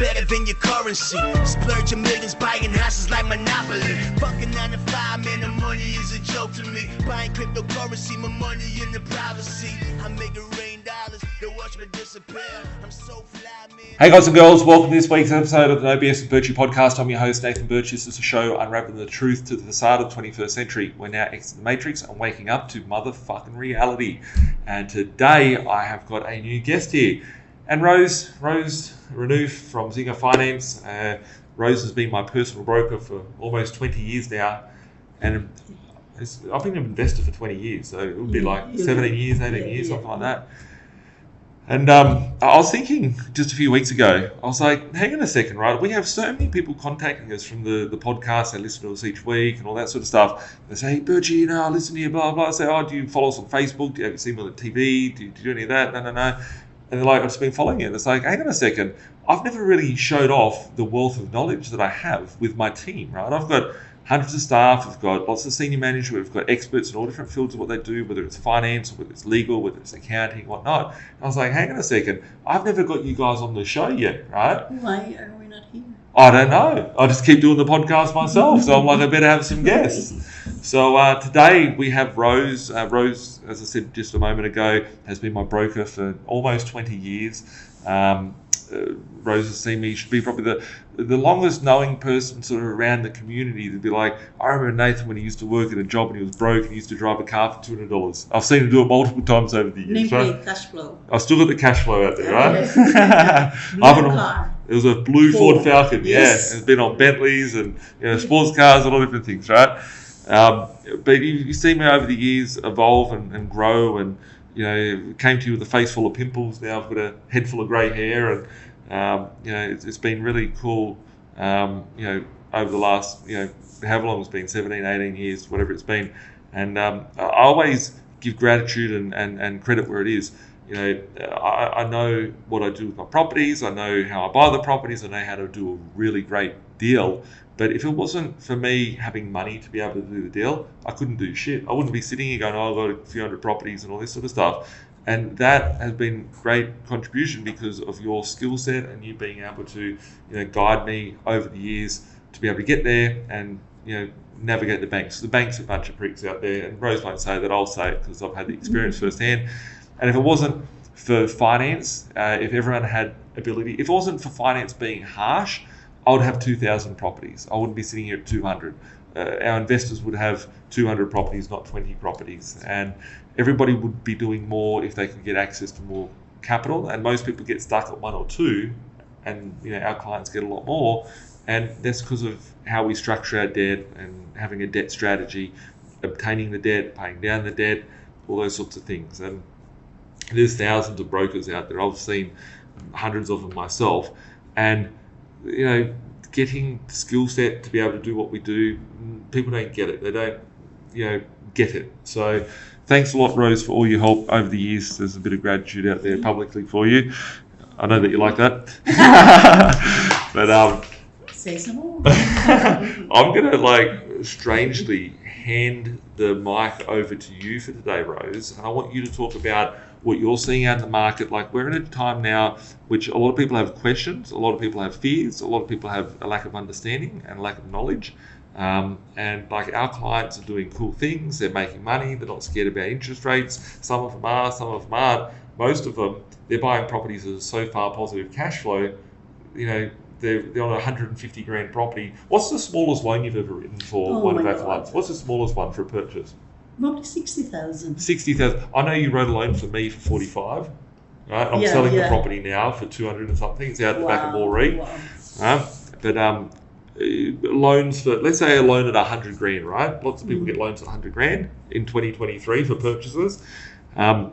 better than your currency. Splurging millions, buying houses like Monopoly. Fucking 9 to 5, man, the money is a joke to me. Buying cryptocurrency, my money in the privacy. I make it rain dollars, they watch me disappear. I'm so fly, man. Hey guys and girls, welcome to this week's episode of the No.B.S. with Birchy podcast. I'm your host, Nathan Birch. This is a show unraveling the truth to the facade of the 21st century. We're now exiting the Matrix and waking up to motherfucking reality. And today I have got a new guest here. And Renouf from Zinger Finance. Rose has been my personal broker for almost 20 years now. And I've been an investor for 20 years, so it would be like 17 years, 18 years, something like that. And I was thinking just a few weeks ago, I was like, hang on a second, right? We have so many people contacting us from the podcast. They listen to us each week and all that sort of stuff. They say, hey, Birchy, I listen to you, blah, blah. I say, oh, do you follow us on Facebook? Do you see me on the TV? Do you do any of that? No. And they're like, I've just been following you. And it's like, hang on a second. I've never really showed off the wealth of knowledge that I have with my team, right? I've got hundreds of staff, we've got lots of senior managers, we've got experts in all different fields of what they do, whether it's finance, or whether it's legal, whether it's accounting, whatnot. And I was like, hang on a second, I've never got you guys on the show yet, right? Why are we not here? I don't know. I just keep doing the podcast myself, so I'm like, I better have some guests. So today we have Rose. Rose, as I said just a moment ago, has been my broker for almost 20 years. Rose has seen me, should be probably the longest knowing person sort of around the community. To be like, I remember Nathan when he used to work at a job and he was broke and he used to drive a car for $200. I've seen him do it multiple times over the years. Right? Cash flow. I've still got the cash flow out there, right? Car. It was a blue Ford Falcon, yes. Yeah. It's been on Bentleys and sports cars and all different things, right? But you see me over the years evolve and grow, and came to you with a face full of pimples. Now I've got a head full of grey hair, and it's been really cool. Over the last however long it's been, 17, 18 years, whatever it's been, and I always give gratitude and credit where it is. I know what I do with my properties. I know how I buy the properties. I know how to do a really great deal. But if it wasn't for me having money to be able to do the deal, I couldn't do shit. I wouldn't be sitting here going, oh, I've got a few hundred properties and all this sort of stuff. And that has been great contribution because of your skill set and you being able to, guide me over the years to be able to get there and, navigate the banks. The banks are a bunch of pricks out there, and Rose won't say that, I'll say it because I've had the experience firsthand. And if it wasn't for finance, if everyone had ability, if it wasn't for finance being harsh, I would have 2,000 properties. I wouldn't be sitting here at 200. Our investors would have 200 properties, not 20 properties. And everybody would be doing more if they could get access to more capital. And most people get stuck at one or two, and our clients get a lot more. And that's because of how we structure our debt and having a debt strategy, obtaining the debt, paying down the debt, all those sorts of things. And there's thousands of brokers out there. I've seen hundreds of them myself. And getting the skill set to be able to do what we do, people don't get it. They don't, get it. So thanks a lot, Rose, for all your help over the years. There's a bit of gratitude out there publicly for you. I know that you like that. But say some more. I'm gonna strangely hand the mic over to you for today, Rose, and I want you to talk about what you're seeing out in the market. Like, we're in a time now which a lot of people have questions, a lot of people have fears, a lot of people have a lack of understanding and lack of knowledge. And our clients are doing cool things, they're making money, they're not scared about interest rates. Some of them are, some of them aren't. Most of them, they're buying properties that are so far positive cash flow, they're on a 150 grand property. What's the smallest loan you've ever written for one of our clients? What's the smallest one for a purchase? Probably 60,000. 60,000. I know you wrote a loan for me for 45. Right? I'm selling the property now for 200 and something. It's out the back of Moree. Wow. But loans for, let's say a loan at 100 grand, right? Lots of people get loans at 100 grand in 2023 for purchases. A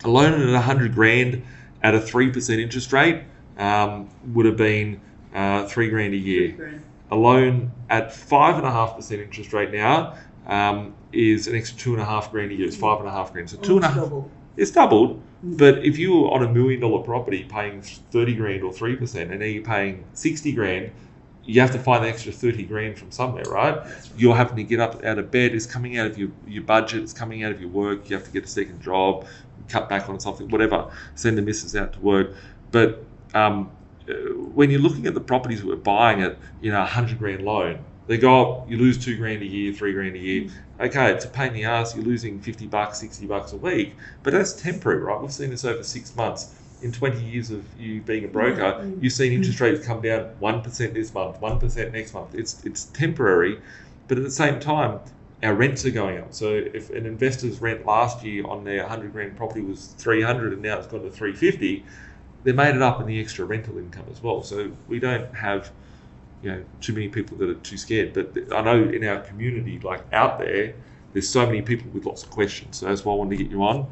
loan at 100 grand at a 3% interest rate would have been $3 grand a year. A loan at 5.5% interest rate now is an extra $2.5 grand a year. It's 5.5 grand. So double. It's doubled. But if you were on $1 million property paying 30 grand or 3%, and now you're paying 60 grand, you have to find the extra 30 grand from somewhere, right? You're having to get up out of bed. It's coming out of your budget. It's coming out of your work. You have to get a second job, cut back on something, whatever. Send the missus out to work. But when you're looking at the properties that we're buying at, $100,000 loan, they go up, you lose $2,000 a year, $3,000 a year. Okay, it's a pain in the ass. You're losing $50, $60 a week, but that's temporary, right? We've seen this over 6 months. In 20 years of you being a broker, you've seen interest rates come down 1% this month, 1% next month. It's temporary, but at the same time, our rents are going up. So if an investor's rent last year on their $100,000 property was $300 and now it's gone to $350, they made it up in the extra rental income as well. So we don't have too many people that are too scared. But I know in our community, like out there's so many people with lots of questions. So that's why I wanted to get you on.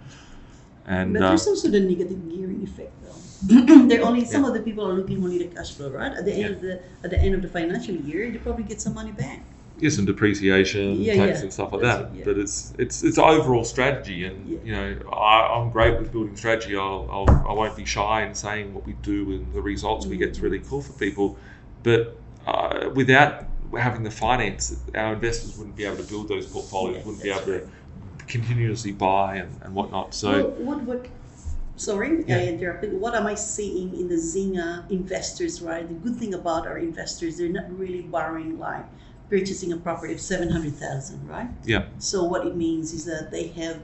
And but there's also the negative gearing effect, though. They're only some of the people are looking only the cash flow, right? At the end of the financial year, they probably get some money back. Yeah, some depreciation, tax and stuff like that. Yeah. But it's an overall strategy, and I'm great with building strategy. I won't be shy in saying what we do and the results we get is really cool for people. But without having the finance, our investors wouldn't be able to build those portfolios, wouldn't be able to continuously buy and whatnot. So, I interrupted. What am I seeing in the Zinger investors, right? The good thing about our investors, they're not really borrowing like purchasing a property of $700,000, right? Yeah. So what it means is that they have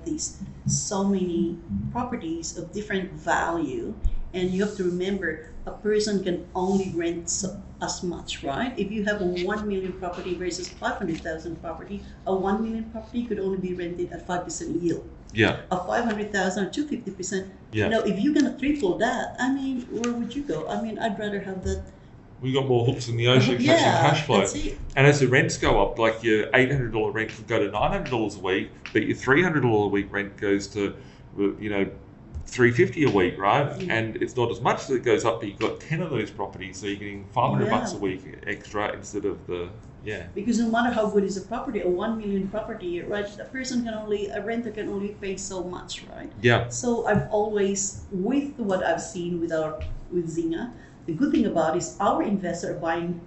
so many properties of different value, and you have to remember a person can only rent as much, right? If you have a 1 million property versus 500,000 property, a 1 million property could only be rented at 5% yield. Yeah. A 500,000 or 250%. Yeah. If you're gonna triple that, where would you go? I'd rather have that. We got more hooks in the ocean catching cash flow. That's it. And as the rents go up, like your $800 rent could go to $900 a week, but your $300 a week rent goes to, $350 a week, right? Mm. And it's not as much that it goes up, but you've got 10 of those properties, so you're getting $500 a week extra instead of the Because no matter how good is a property, a 1 million property, right? A renter can only pay so much, right? Yeah. So I've always, with what I've seen with Zinger, the good thing about is our investors are buying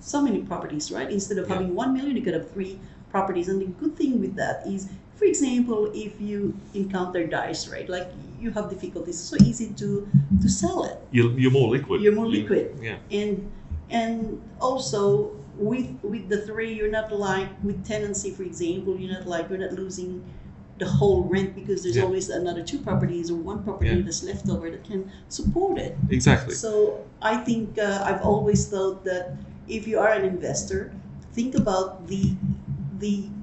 so many properties, right? Instead of having 1 million, you could have 3 properties. And the good thing with that is, for example, if you encounter dice, right? Like you have difficulties, it's so easy to sell it. You're more liquid. You're more liquid. Yeah. And also with the 3, you're not like with tenancy, for example, you're not losing the whole rent because there's always another 2 properties or 1 property that's left over that can support it. Exactly. So I think I've always thought that if you are an investor, think about the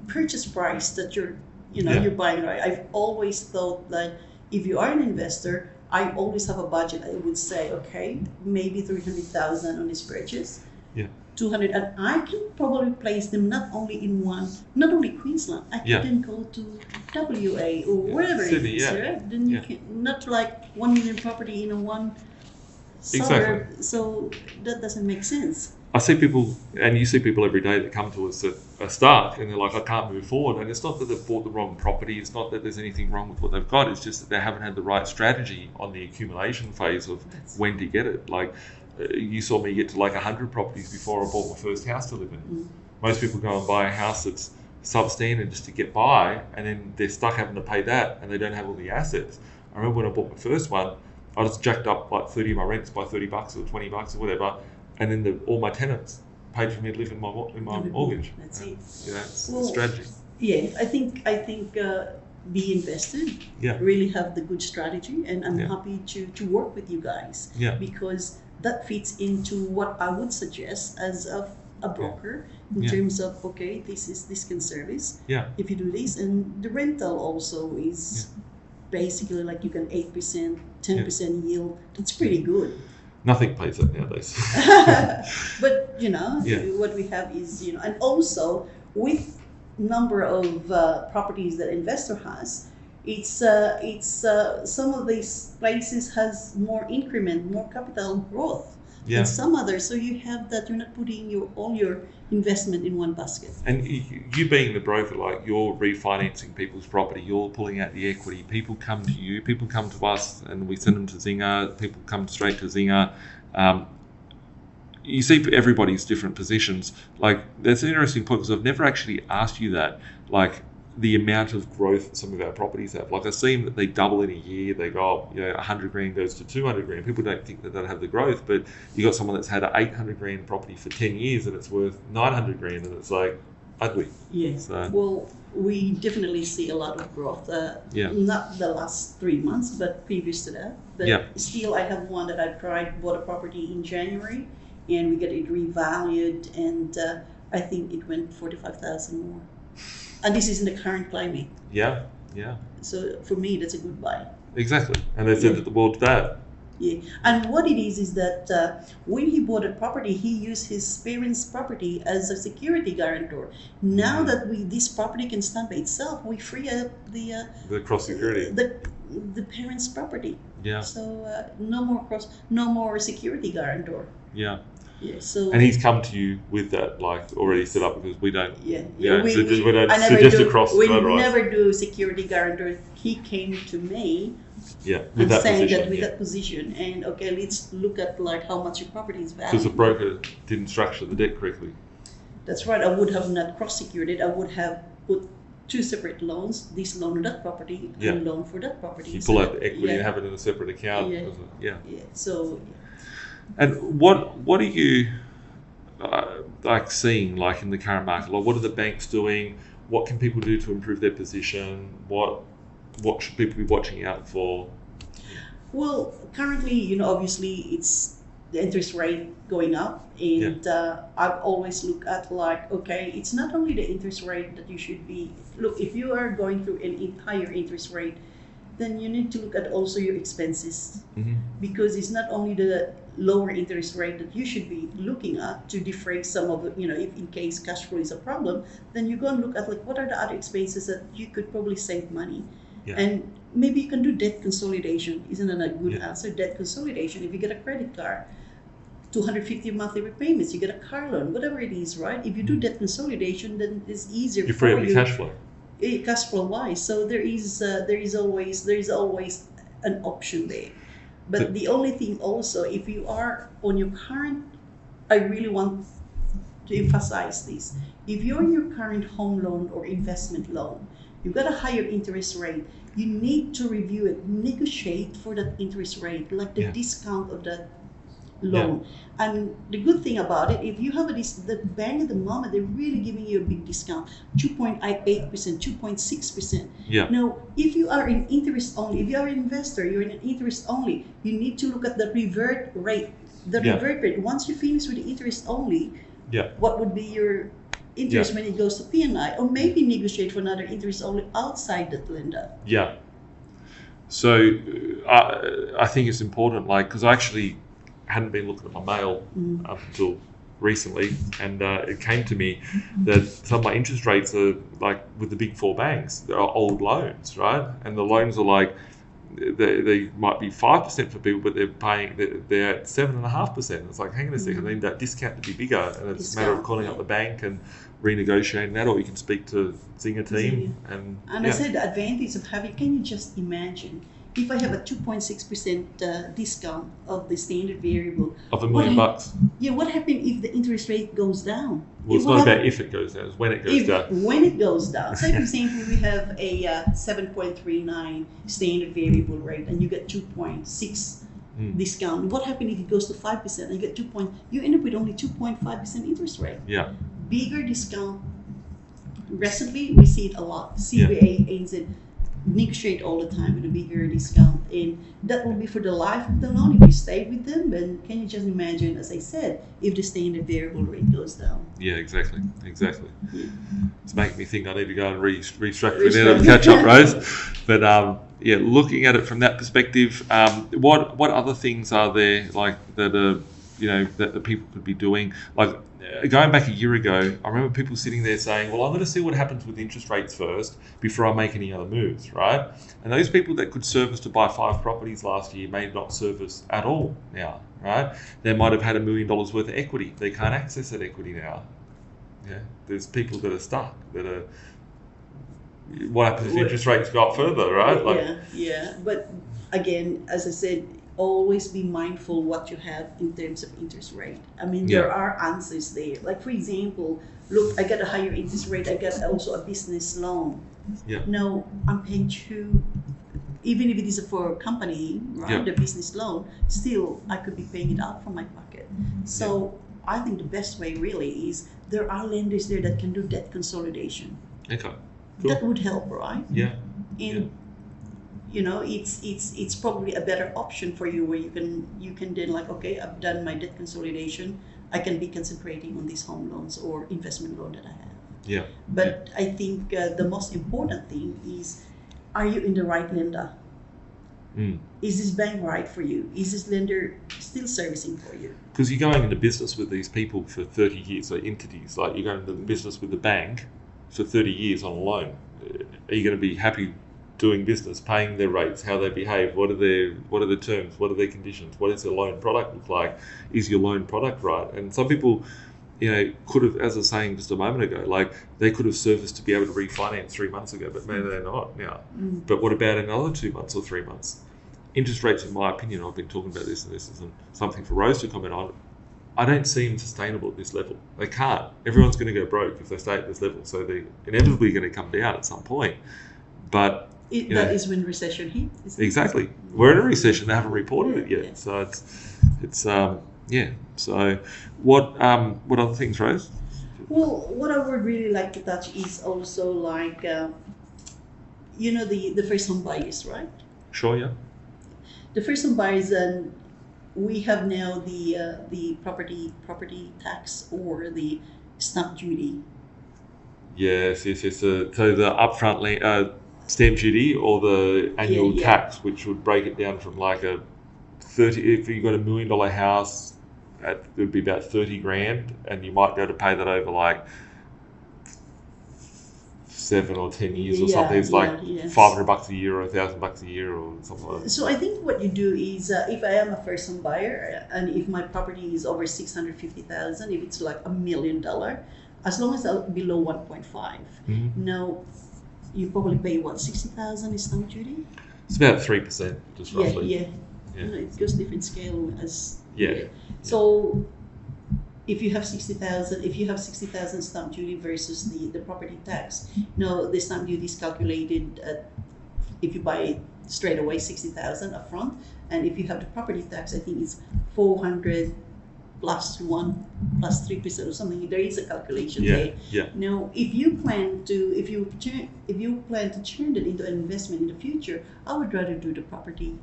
purchase price that you're buying, right? I've always thought that if you are an investor, I always have a budget. I would say, okay, maybe 300,000 on this purchase. Yeah. 200, and I can probably place them not only Queensland. I can go to WA or wherever Sydney, it is, right? Then you can not like 1 million property in a one suburb. Exactly. So that doesn't make sense. I see people, and you see people every day that come to us that are stuck and they're like, I can't move forward. And it's not that they've bought the wrong property. It's not that there's anything wrong with what they've got. It's just that they haven't had the right strategy on the accumulation phase of when to get it. Like you saw me get to like 100 properties before I bought my first house to live in. Mm. Most people go and buy a house that's substandard just to get by, and then they're stuck having to pay that and they don't have all the assets. I remember when I bought my first one, I just jacked up like 30 of my rents by $30 or $20 or whatever. And then all my tenants paid for me to live in my mortgage. That's it. It's a strategy. Yeah, I think B.Invested really have the good strategy, and I'm happy to work with you guys because that fits into what I would suggest as a broker in terms of this can service. Yeah. If you do this, and the rental also is basically like you can 8%, 10% yield. That's pretty good. Nothing pays that nowadays. But what we have is and also with number of properties that investor has, it's some of these places has more increment, more capital growth than some others. So you have that you're not putting all your investment in one basket. And you being the broker, like you're refinancing people's property, you're pulling out the equity. People come to you, people come to us, and we send them to Zinger. People come straight to Zinger. You see everybody's different positions. Like that's an interesting point because I've never actually asked you that. Like the amount of growth some of our properties have. Like I see that they double in a year. They go, 100 grand goes to 200 grand. People don't think that they'll have the growth, but you got someone that's had an 800 grand property for 10 years and it's worth 900 grand, and it's like ugly. Yes. So, well, we definitely see a lot of growth. Not the last 3 months, but previous to that. But still, I have one that I bought a property in January, and we get it revalued, and I think it went 45,000 more. And this is in the current climate. Yeah. So for me, that's a good buy. Exactly. And they said that the world's bad. Yeah. And what it is that when he bought a property, he used his parents' property as a security guarantor. Now that this property can stand by itself, we free up the cross security. The parents' property. Yeah. So no more security guarantor. Yeah. Yeah, so and he's come to you with that, like, already set up, because we don't. We don't suggest a cross. We never do security guarantor. He came to me. With that saying position. That with that position, and okay, let's look at like how much your property is valued. Because the broker didn't structure the debt correctly. That's right. I would have not cross-secured it. I would have put two separate loans: this loan on that property and loan for that property. You pull out the equity and have it in a separate account. So. And what are you like seeing, like, in the current market? Like, what are the banks doing? What can people do to improve their position? What should people be watching out for? Well, currently, obviously it's the interest rate going up, and I've always looked at like, okay, it's not only the interest rate that you should be. Look, if you are going through an higher interest rate, then you need to look at also your expenses, because it's not only the lower interest rate that you should be looking at to defray some of the, if in case cash flow is a problem, then you go and look at like what are the other expenses that you could probably save money. And maybe you can do debt consolidation. Isn't that a good answer? Debt consolidation. If you get a credit card, 250 monthly repayments, you get a car loan, whatever it is, right? If you do debt consolidation, then it's easier. You free up your cash flow. Cash flow wise. So there is always an option there. But the only thing also, if you are on your current, I really want to emphasize this. If you're in your current home loan or investment loan, you've got a higher interest rate, you need to review it, negotiate for that interest rate, like the discount of that loan. And the good thing about it, if you have the bank at the moment, they're really giving you a big discount, 2.8%, 2.6%. Now, if you are in interest only, if you are an investor, you're in an interest only, you need to look at the revert rate. The revert rate, once you finish with the interest only, what would be your interest when it goes to P&I, or maybe negotiate for another interest only outside that lender. So I think it's important, like, because I actually hadn't been looking at my mail up until recently, and it came to me that some of my interest rates are like with the big four banks. They're old loans, right? And the loans are like, they might be 5% for people, but they're at 7.5%. It's like, hang on a second, I need that discount to be bigger, and it's a matter of calling up the bank and renegotiating that, or you can speak to Zinger team. And I said the advantage of having, can you just imagine if I have a 2.6% discount of the standard variable of $1 million bucks? What happens if the interest rate goes down? Well, it's not about if it goes down; it's when it goes down. When it goes down, say for example, we have a 7.39 standard variable rate, and you get 2.6 discount. What happens if it goes to 5% and you get you end up with only 2.5% interest rate? Bigger discount. Recently, we see it a lot. CBA aims at negotiate all the time with a bigger discount, and that will be for the life of the loan if you stay with them. And can you just imagine, as I said, if the standard variable rate goes down? Exactly. It's making me think I need to go and restructure it and catch up, Rose. But looking at it from that perspective, what other things are there, like, that are, that the people could be doing? Like, going back a year ago, I remember people sitting there saying, well, I'm going to see what happens with interest rates first before I make any other moves, right? And those people that could service to buy 5 properties last year may not service at all now, right? They might have had $1 million worth of equity. They can't access that equity now. There's people that are stuck, that are... What happens if interest rates go up further, right? But again, as I said, always be mindful what you have in terms of interest rate. I mean, there are answers there. Like, for example, look, I got a higher interest rate. I got also a business loan. Yeah. Now, I'm paying even if it is for a company, right, the business loan, still I could be paying it out from my pocket. So I think the best way really is there are lenders there that can do debt consolidation. Okay. Cool. That would help, right? Yeah. And you know, it's probably a better option for you where you can then like, okay, I've done my debt consolidation. I can be concentrating on these home loans or investment loan that I have. Yeah. But I think the most important thing is, are you in the right lender? Is this bank right for you? Is this lender still servicing for you? Because you're going into business with these people for 30 years, like entities, like you're going into business with the bank for 30 years on a loan. Are you going to be happy doing business, paying their rates, how they behave, what are the terms, what are their conditions, what does their loan product look like, is your loan product right? And some people, you know, could have, as I was saying just a moment ago, like they could have serviced to be able to refinance 3 months ago, but maybe they're not now. But what about another 2 months or 3 months? Interest rates, in my opinion, I've been talking about this, and this isn't something for Rose to comment on, I don't see them sustainable at this level. They can't. Everyone's going to go broke if they stay at this level, so they're inevitably going to come down at some point. But that is when recession hits. Exactly. We're in a recession. They haven't reported it yet. So it's So what other things, Rose? Well, what I would really like to touch is also like, you know, the first home buyers, right? Sure, yeah. The first home buyers, and we have now the property tax or the stamp duty. Yes. So the upfront stamp duty or the annual tax, which would break it down from like a 30. If you got $1 million house, it would be about 30 grand, and you might be able to pay that over like 7 or 10 years or something. It's like $500 a year or $1,000 a year or something like that. So I think what you do is, if I am a first home buyer and if my property is over $650,000, if it's like $1 million, as long as it's below 1.5, now you probably pay what, 60,000 is stamp duty? It's about 3%, just roughly. Yeah. You know, it goes different scale as So if you have 60,000 stamp duty versus the property tax, no, the stamp duty is calculated at, if you buy it straight away, 60,000 upfront, and if you have the property tax, I think it's 400 plus 1 plus 3% or something. There is a calculation there. Yeah. Now, if you plan to turn that into an investment in the future, I would rather do the property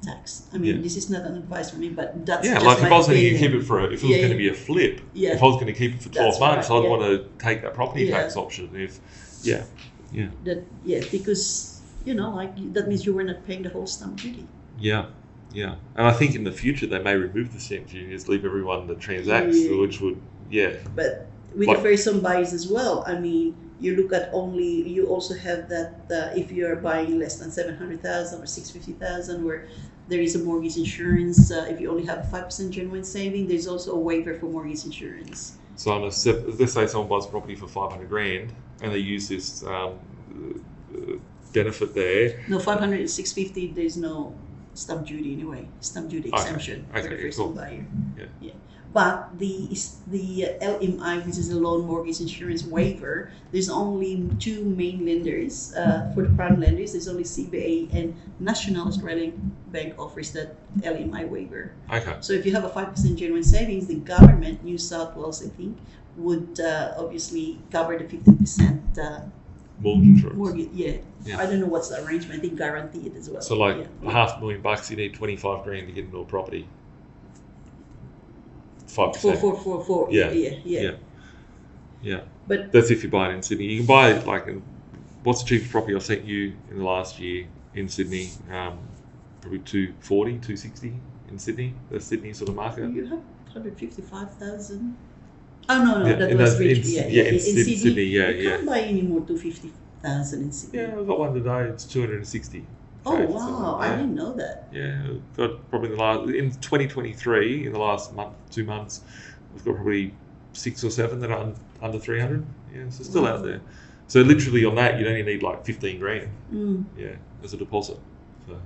tax. I mean, this is not an advice for me, but that's just like if I was going to opinion. keep it for if it was going to be a flip, if I was going to keep it for 12 months, I'd want to take that property tax option. Because you know, like that means you were not paying the whole stamp duty. Yeah, and I think in the future they may remove the stamp duty, just leave everyone that transacts, which would But with the first home buyers as well, I mean, you look at you also have that if you are buying less than 700,000 or 650,000, where there is a mortgage insurance. If you only have 5% genuine saving, there's also a waiver for mortgage insurance. So let's say someone buys property for 500 grand and they use this benefit there. No, 500 and 650, there's no stamp duty anyway. Stamp duty exemption for the first home buyer. Yeah. But the LMI, which is a loan mortgage insurance waiver, there's only two main lenders. For the prime lenders, there's only CBA and National Australian Bank offers that LMI waiver. Okay. So if you have a 5% genuine savings, the government, New South Wales, I think, would obviously cover the 15% mortgage insurance. Yeah. I don't know what's the arrangement. I think guaranteed as well. So like $500,000, you need 25 grand to get into a property. 5%. For Yeah. But that's if you buy it in Sydney. You can buy it what's the cheapest property I've sent you in the last year in Sydney? Probably 240, 260 in Sydney. The Sydney sort of market. You have 155,000. Oh no, that was Birch. In Sydney. You can't buy any more 250,000 in Sydney. Yeah, I've got one today. It's 260. Oh wow! I didn't know that. Yeah, got probably in 2023, in the last 2 months, we've got probably 6 or 7 that are under 300. Yeah, so still out there. So literally on that, you'd only need like 15 grand. Yeah, as a deposit. So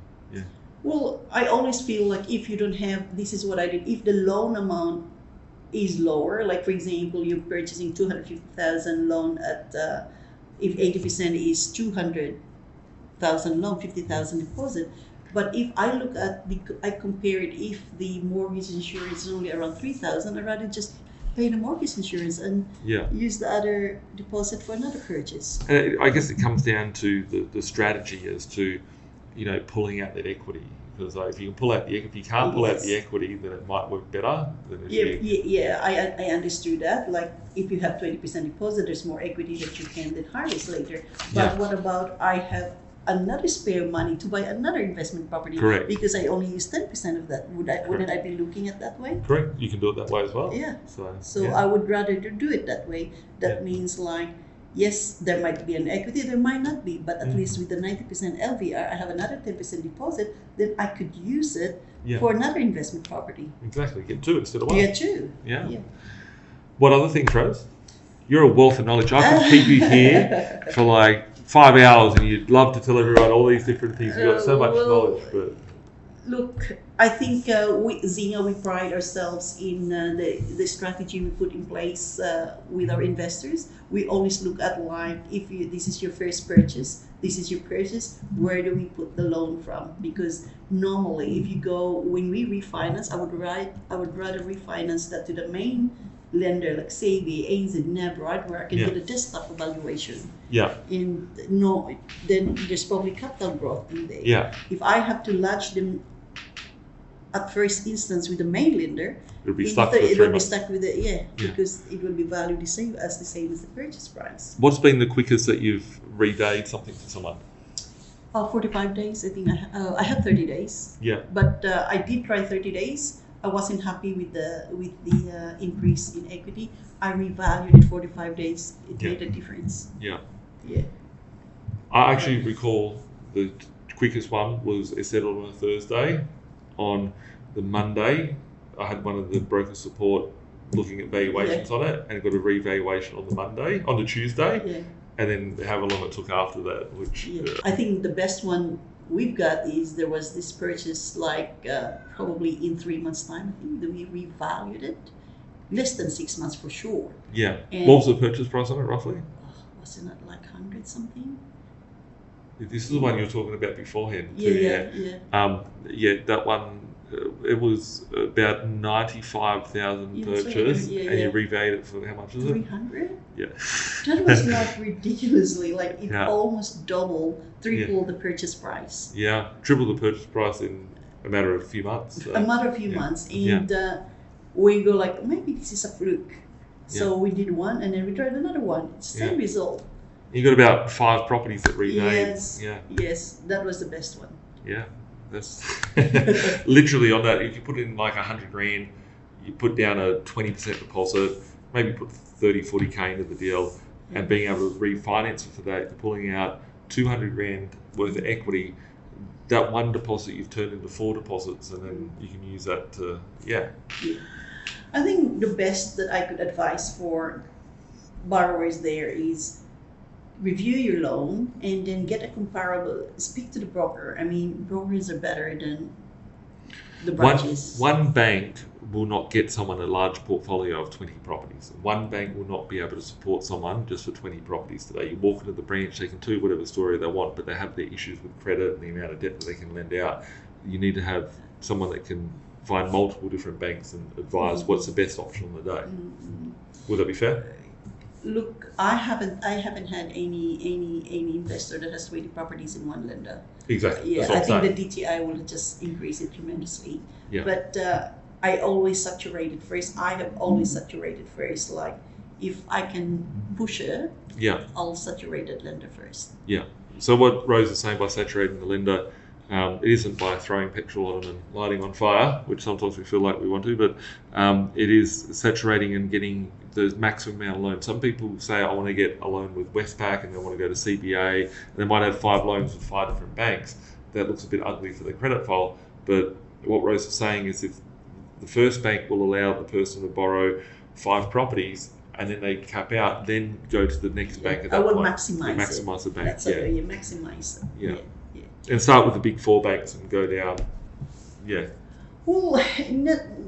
Well, I always feel like if you don't have, this is what I did. If the loan amount is lower, like for example, you're purchasing 250,000 loan at, if 80% is 200,000 loan, 50,000 deposit. But if I look at I compare it, if the mortgage insurance is only around 3,000, I'd rather just pay the mortgage insurance and use the other deposit for another purchase. And I guess it comes down to the strategy as to, pulling out that equity. Because if you can pull out if you can't pull out the equity, then it might work better than if I understood that. Like if you have 20% deposit, there's more equity that you can then harvest later. But what about I have another spare money to buy another investment property? Correct. Because I only use 10% of that. Wouldn't I be looking at that way? Correct. You can do it that way as well. Yeah. So I would rather do it that way. That means like, yes, there might be an equity, there might not be, but at least with the 90% LVR, I have another 10% deposit, then I could use it for another investment property. Exactly. Get two instead of one. Yeah, two. Yeah. What other things, Rose? You're a wealth of knowledge. I could keep you here for like 5 hours and you'd love to tell everyone all these different things. You've got so much knowledge. But look, I think Zinger, we pride ourselves in the strategy we put in place with our investors. We always look at like, if this is your first purchase, where do we put the loan from? Because normally, if you go, when we refinance, I would rather refinance that to the main lender, like SABI, ANZ, NAB, right, where I can do the desktop evaluation. Yeah. And then there's probably capital growth in there. Yeah. If I have to latch them at first instance with the main lender, it will be stuck with it, because it will be valued the same as the purchase price. What's been the quickest that you've repaid something to someone? 45 days. I think I had 30 days. Yeah. But I did try 30 days. I wasn't happy with the increase in equity. I revalued it 45 days. It made a difference. Yeah. Yeah. I actually recall the quickest one was it settled on a Thursday. On the Monday, I had one of the broker support looking at valuations on it, and it got a revaluation on the Tuesday, and then however long it took after that. Which I think the best one we've got is there was this purchase like probably in 3 months' time. I think that we revalued it less than 6 months for sure. Yeah. And what was the purchase price on it roughly? Wasn't it like 100 something? This is the one you were talking about beforehand. That one, it was about 95,000 purchase, and you revalued it for how much is it? 300. Yeah. That was like ridiculously, like it almost tripled the purchase price. Yeah, triple the purchase price in a matter of a few months. So. A matter of few months, and we go like, maybe this is a fluke. So we did one, and then we tried another one. It's the same result. You got about 5 properties that revalued. Yes, that was the best one. Yeah, that's literally on that. If you put in like 100 grand, you put down a 20% deposit, maybe put 30, 40k into the deal, and being able to refinance it for that, pulling out 200 grand worth of equity. That one deposit you've turned into 4 deposits, and then you can use that to I think the best that I could advise for borrowers there is review your loan and then get a comparable. Speak to the broker. I mean, brokers are better than the branches. One bank will not get someone a large portfolio of 20 properties. One bank will not be able to support someone just for 20 properties today. You walk into the branch, they can tell you whatever story they want, but they have their issues with credit and the amount of debt that they can lend out. You need to have someone that can find multiple different banks and advise what's the best option on the day. Would that be fair? Look, I haven't had any investor that has 20 properties in one lender. Exactly. Yeah, I think the DTI will just increase it tremendously. Yeah. But I always saturate it first. I have always saturated first. Like if I can push it, I'll saturate that lender first. Yeah. So what Rose is saying by saturating the lender, it isn't by throwing petrol on them and lighting on fire, which sometimes we feel like we want to, but it is saturating and getting the maximum amount of loan. Some people say, I want to get a loan with Westpac and they want to go to CBA, and they might have 5 loans with 5 different banks. That looks a bit ugly for their credit file, but what Rose is saying is if the first bank will allow the person to borrow 5 properties and then they cap out, then go to the next bank at that point. Maximize the bank. That's you maximize it. Yeah. And start with the big four banks and go down. Yeah. Well,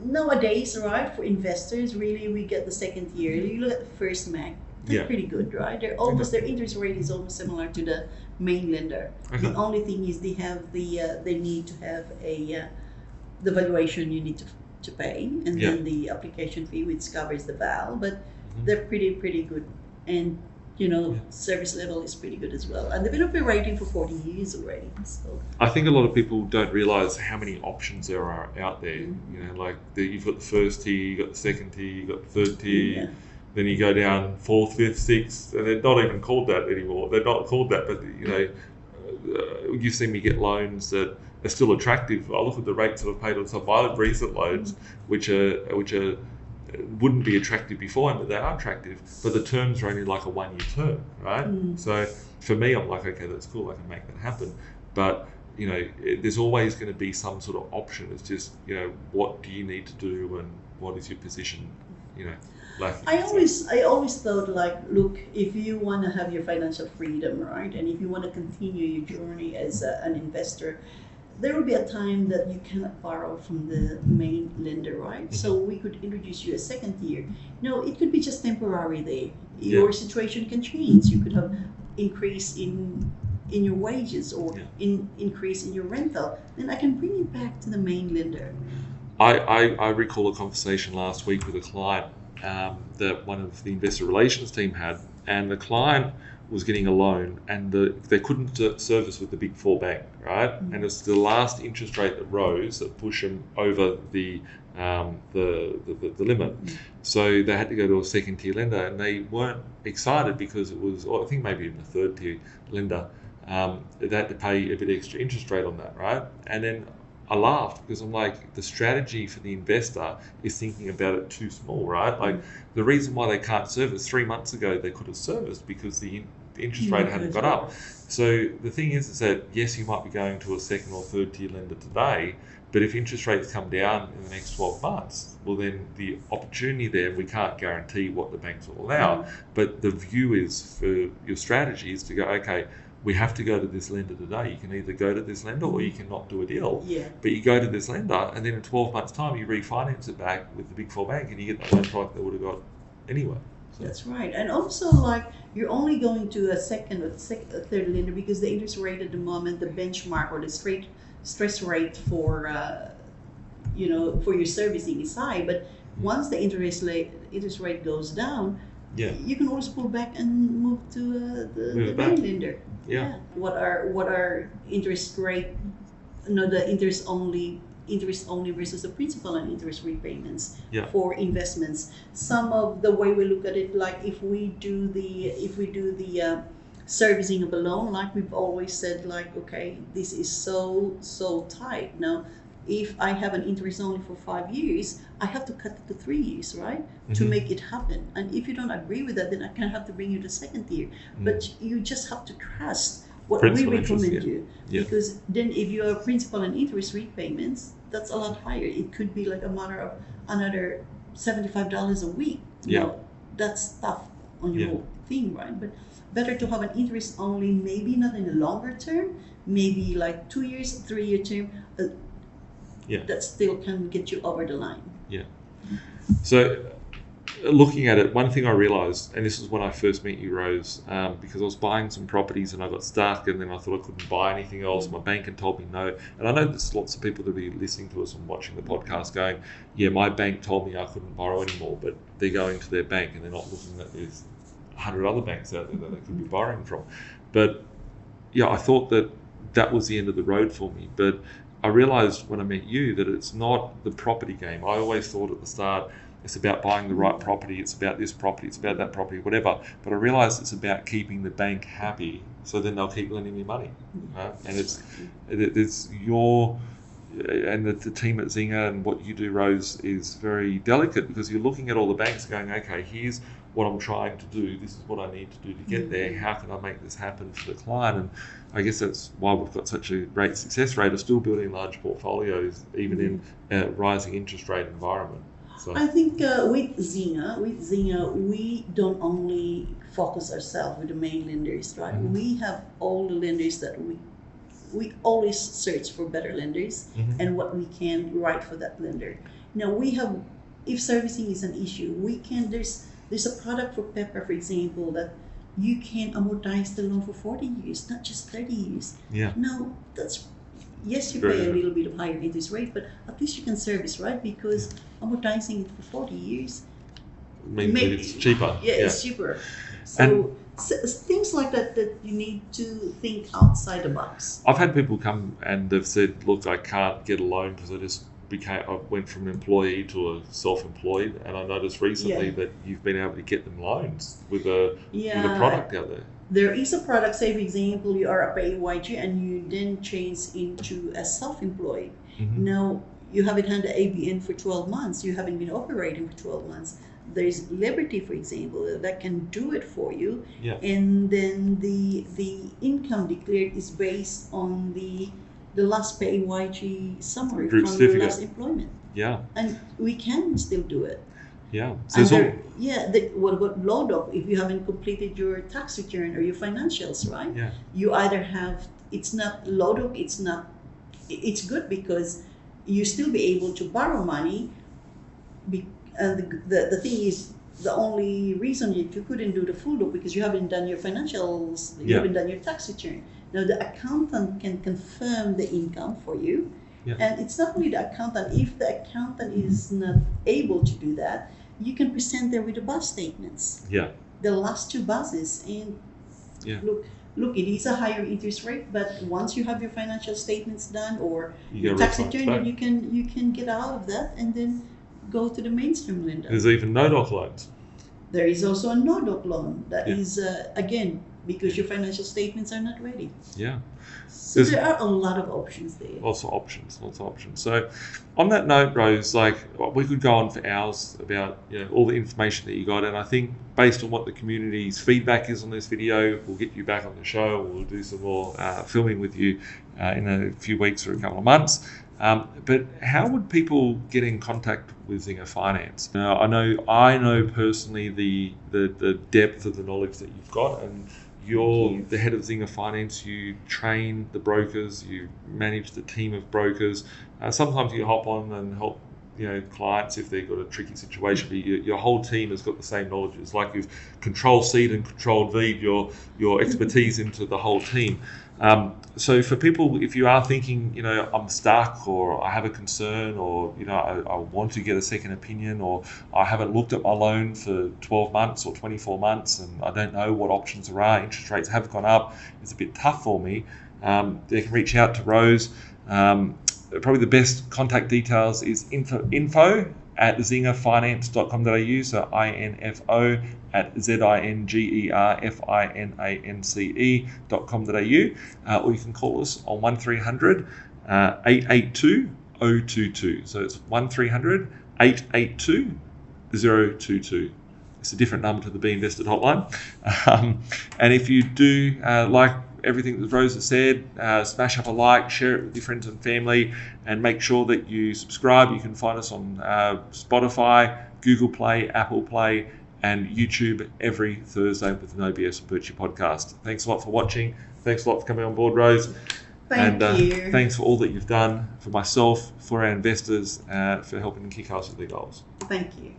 nowadays, right, for investors, really, we get the second tier. You look at the first bank, they're pretty good, right? Their interest rate is almost similar to the main lender. Okay. The only thing is they have they need to have the valuation you need to pay, and then the application fee, which covers the val. But they're pretty good, and service level is pretty good as well. And they've been operating for 40 years already. So I think a lot of people don't realise how many options there are out there. Like you've got the first tier, you've got the second tier, you've got the third tier, then you go down fourth, fifth, sixth, and they're not even called that anymore. They're not called that, but you've seen me get loans that are still attractive. I look at the rates that I've paid on some of my recent loans, which are wouldn't be attractive before, but they are attractive. But the terms are only like a 1 year term, right? So for me, I'm like, okay, that's cool. I can make that happen. But there's always going to be some sort of option. It's just what do you need to do, and what is your position? I always thought, like, look, if you want to have your financial freedom, right, and if you want to continue your journey as an investor, there will be a time that you cannot borrow from the main lender, right? So we could introduce you a second tier. It could be just temporary there. Your situation can change. You could have increase in your wages or increase in your rental. Then I can bring you back to the main lender. I recall a conversation last week with a client that one of the investor relations team had, and the client was getting a loan, and they couldn't service with the big four bank, right? And it's the last interest rate that rose that pushed them over the limit. So they had to go to a second tier lender, and they weren't excited because it was, I think maybe even a third tier lender. They had to pay a bit extra interest rate on that, right? And then I laughed because I'm like, the strategy for the investor is thinking about it too small, right? Like the reason why they can't service 3 months ago, they could have serviced because the interest rate hadn't got up. So the thing is that yes, you might be going to a second or third tier lender today, but if interest rates come down in the next 12 months, well then the opportunity there, we can't guarantee what the banks will allow, but the view is for your strategy is to go, okay, we have to go to this lender today. You can either go to this lender or you can not do a deal. But you go to this lender, and then in 12 months' time, you refinance it back with the big four bank, and you get the loan product they would have got anyway. So. That's right. And also, like, you're only going to a second or third lender because the interest rate at the moment, the benchmark or the stress rate for for your servicing is high. But once the interest rate goes down, you can always pull back and move to the main lender. What are interest rate? The interest only versus the principal and interest repayments for investments. Some of the way we look at it, like if we do the servicing of a loan, like we've always said, like, okay, this is so tight. Now, if I have an interest only for 5 years, I have to cut it to 3 years, right, to make it happen. And if you don't agree with that, then I can have to bring you to second tier. But you just have to trust what principal we recommend interest, you, because then if you are principal and interest repayments, that's a lot higher. It could be like a matter of another $75 a week. That's tough on your whole thing, right? But better to have an interest only, maybe not in the longer term, maybe like 2 years, 3 year term. That still can get you over the line. So looking at it, one thing I realised, and this is when I first met you, Rose, because I was buying some properties and I got stuck, and then I thought I couldn't buy anything else. My bank had told me no. And I know there's lots of people that will be listening to us and watching the podcast going, my bank told me I couldn't borrow anymore, but they're going to their bank and they're not looking at there's 100 other banks out there that they could be borrowing from. But I thought that was the end of the road for me. But I realised when I met you that it's not the property game. I always thought at the start it's about buying the right property, it's about this property, it's about that property, whatever. But I realised it's about keeping the bank happy, so then they'll keep lending me money. Right? And it's your and the team at Zinger and what you do, Rose, is very delicate because you're looking at all the banks going, okay, here's what I'm trying to do, this is what I need to do to get there, how can I make this happen for the client? And I guess that's why we've got such a great success rate of still building large portfolios, even in a rising interest rate environment. So. I think with Zinger, we don't only focus ourselves with the main lenders, right? We have all the lenders that we we always search for better lenders and what we can write for that lender. Now we have, if servicing is an issue, we can, there's a product for Pepper, for example, that you can amortize the loan for 40 years, not just 30 years. Yeah. Now that's, yes, you pay a little bit of higher interest rate, but at least you can service, right? Because amortizing it for 40 years, maybe it's cheaper. Yeah, it's cheaper. So things like that you need to think outside the box. I've had people come and they've said, look, I can't get a loan because I went from an employee to a self-employed, and I noticed recently that you've been able to get them loans with a product out there. There is a product, say for example, you are a PAYG and you then change into a self-employed. Now you haven't had the ABN for 12 months, you haven't been operating for 12 months. There's Liberty, for example, that can do it for you. Yeah. And then the income declared is based on the last PAYG summary from your last employment. Yeah. And we can still do it. Yeah. So what about LODOC? If you haven't completed your tax return or your financials, right? Yeah. You either have, it's not LODOC, it's good because you still be able to borrow money. The thing is, the only reason you couldn't do the full look because you haven't done your financials, you haven't done your tax return. Now the accountant can confirm the income for you. Yeah. And it's not only the accountant. If the accountant is not able to do that, you can present them with the BUS statements. Yeah. The last 2 buses. And look, it is a higher interest rate, but once you have your financial statements done or your tax return, you can get out of that and then go to the mainstream lender. There's even no-doc loans. There is also a no-doc loan that is, again, because your financial statements are not ready. Yeah. So there are a lot of options there. Lots of options. So on that note, Rose, like we could go on for hours about all the information that you got, and I think based on what the community's feedback is on this video, we'll get you back on the show. We'll do some more filming with you in a few weeks or a couple of months. But how would people get in contact with Zinger Finance? Now, I know personally the depth of the knowledge that you've got, and you're the head of Zinger Finance. You train the brokers, you manage the team of brokers. Sometimes you hop on and help clients if they've got a tricky situation, but your whole team has got the same knowledge. It's like you've control C and control V your expertise into the whole team. So for people, if you are thinking, I'm stuck, or I have a concern, or I want to get a second opinion, or I haven't looked at my loan for 12 months or 24 months and I don't know what options there are, interest rates have gone up, it's a bit tough for me, they can reach out to Rose. Probably the best contact details is info@zingerfinance.com.au, so info@zingerfinance.com.au, or you can call us on 1300 882 022. So it's 1300 882 022. It's a different number to the B.Invested hotline. And if you do like everything that Rose has said, smash up a like, share it with your friends and family, and make sure that you subscribe. You can find us on Spotify, Google Play, Apple Play, and YouTube every Thursday with an OBS and Birchy podcast. Thanks a lot for watching. Thanks a lot for coming on board, Rose. Thank you. Thanks for all that you've done for myself, for our investors, for helping kick us with their goals. Thank you.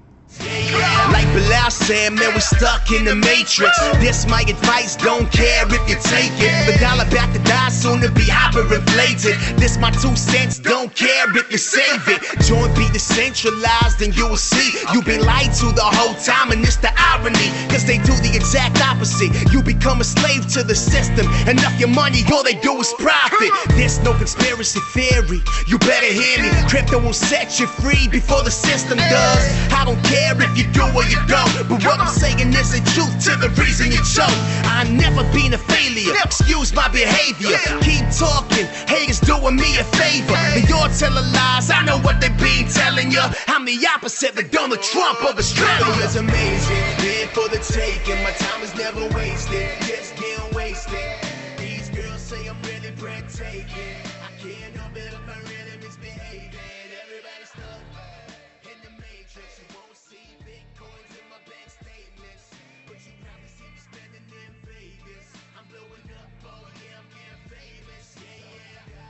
Like Bilal said, man, we stuck in the matrix. This my advice, don't care if you take it. The dollar about to die, soon to be hyperinflated. This my 2 cents, don't care if you save it. Joint be decentralized and you will see you been lied to the whole time, and it's the irony, cause they do the exact opposite. You become a slave to the system, enough your money, all they do is profit. There's no conspiracy theory, you better hear me. Crypto will set you free before the system does. I don't care if you do or you don't, but what I'm saying is the truth to the reason you choke. I never been a failure, excuse my behavior. Keep talking, haters doing me a favor. They all telling lies, I know what they been telling you. I'm the opposite, the Donald Trump of Australia. It's amazing, here for the taking, my time is never wasted. Yes.